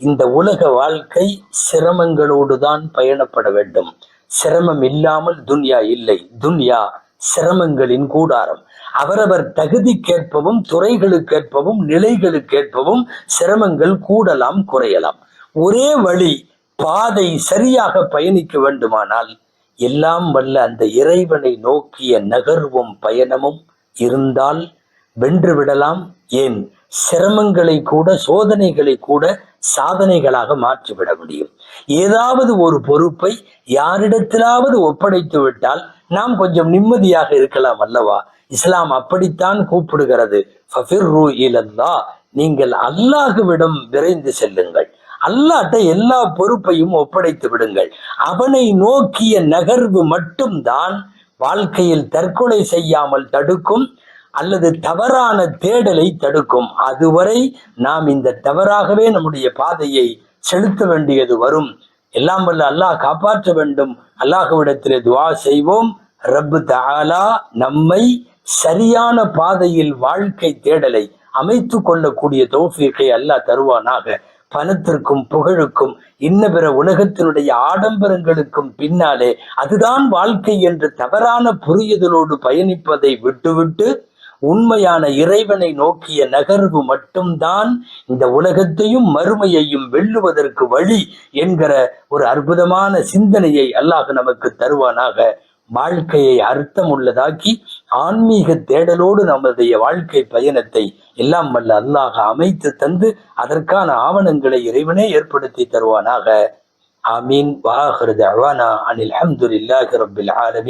இந்த உலக வாழ்க்கை சிரமங்களோடு தான் பயணப்பட வேண்டும். சிரமம் இல்லாமல் துன்யா இல்லை. துன்யா சிரமங்களின் கூடாரம். அவரவர் தகுதிக்கேற்பவும் துறைகளுக்கேற்பவும் நிலைகளுக்கேற்பவும் சிரமங்கள் கூடலாம் குறையலாம். ஒரே வழி, பாதை சரியாக பயணிக்க வேண்டுமானால் எல்லாம் வல்ல அந்த இறைவனை நோக்கிய நகர்வும் பயணமும் இருந்தால் வென்று விடலாம். ஏன், சிரமங்களை கூட சோதனைகளை கூட சாதனைகளாக மாற்றிவிட முடியும். ஏதாவது ஒரு பொறுப்பை யாரிடத்திலாவது ஒப்படைத்து விட்டால் நாம் கொஞ்சம் நிம்மதியாக இருக்கலாம் அல்லவா? இஸ்லாம் அப்படித்தான் கூப்பிடுகிறது. ஃபஃபிர்ரு இலல்லாஹ், நீங்கள் அல்லாஹ்விடம் விரைந்து செல்லுங்கள். அல்லாஹ்ட்ட எல்லா பொறுப்பையும் ஒப்படைத்து விடுங்கள். அவனை நோக்கிய நகர்வு மட்டும்தான் வாழ்க்கையில் தற்கொலை செய்யாமல் தடுக்கும் அல்லது தவறான தேடலை தடுக்கும். அதுவரை நாம் இந்த தவறாகவே நம்முடைய பாதையை செலுத்த வேண்டியது வரும். எல்லாம் வல்ல அல்லாஹ் காப்பாற்ற வேண்டும். அல்லாஹ்விடத்திலே துஆ செய்வோம். ரப்பு தஆலா நம்மை சரியான பாதையில் வாழ்க்கை தேடலை அமைத்து கொள்ளக்கூடிய தௌஃபீகை அல்லாஹ் தருவானாக. பணத்திற்கும் புகழுக்கும் இன்ன பிற உலகத்தினுடைய ஆடம்பரங்களுக்கும் பின்னாலே அதுதான் வாழ்க்கை என்று தவறான புரியுதலோடு பயணிப்பதை விட்டுவிட்டு உண்மையான இறைவனை நோக்கிய நகர்வு மட்டும்தான் இந்த உலகத்தையும் மறுமையையும் வெல்லுவதற்கு வழி என்கிற ஒரு அற்புதமான சிந்தனையை அல்லாஹ் நமக்கு தருவானாக. வாழ்க்கையை அர்த்தம் உள்ளதாக்கி ஆன்மீக தேடலோடு நம்முடைய வாழ்க்கை பயணத்தை எல்லாம் வல்ல அல்லாஹ் அமைத்து தந்து அதற்கான ஆவணங்களை இறைவனே ஏற்படுத்தி தருவானாக. ஆமீன். வாஹிரு தஅவானா அனில் ஹம்துலில்லாஹி ரப்பில் ஆலமீன்.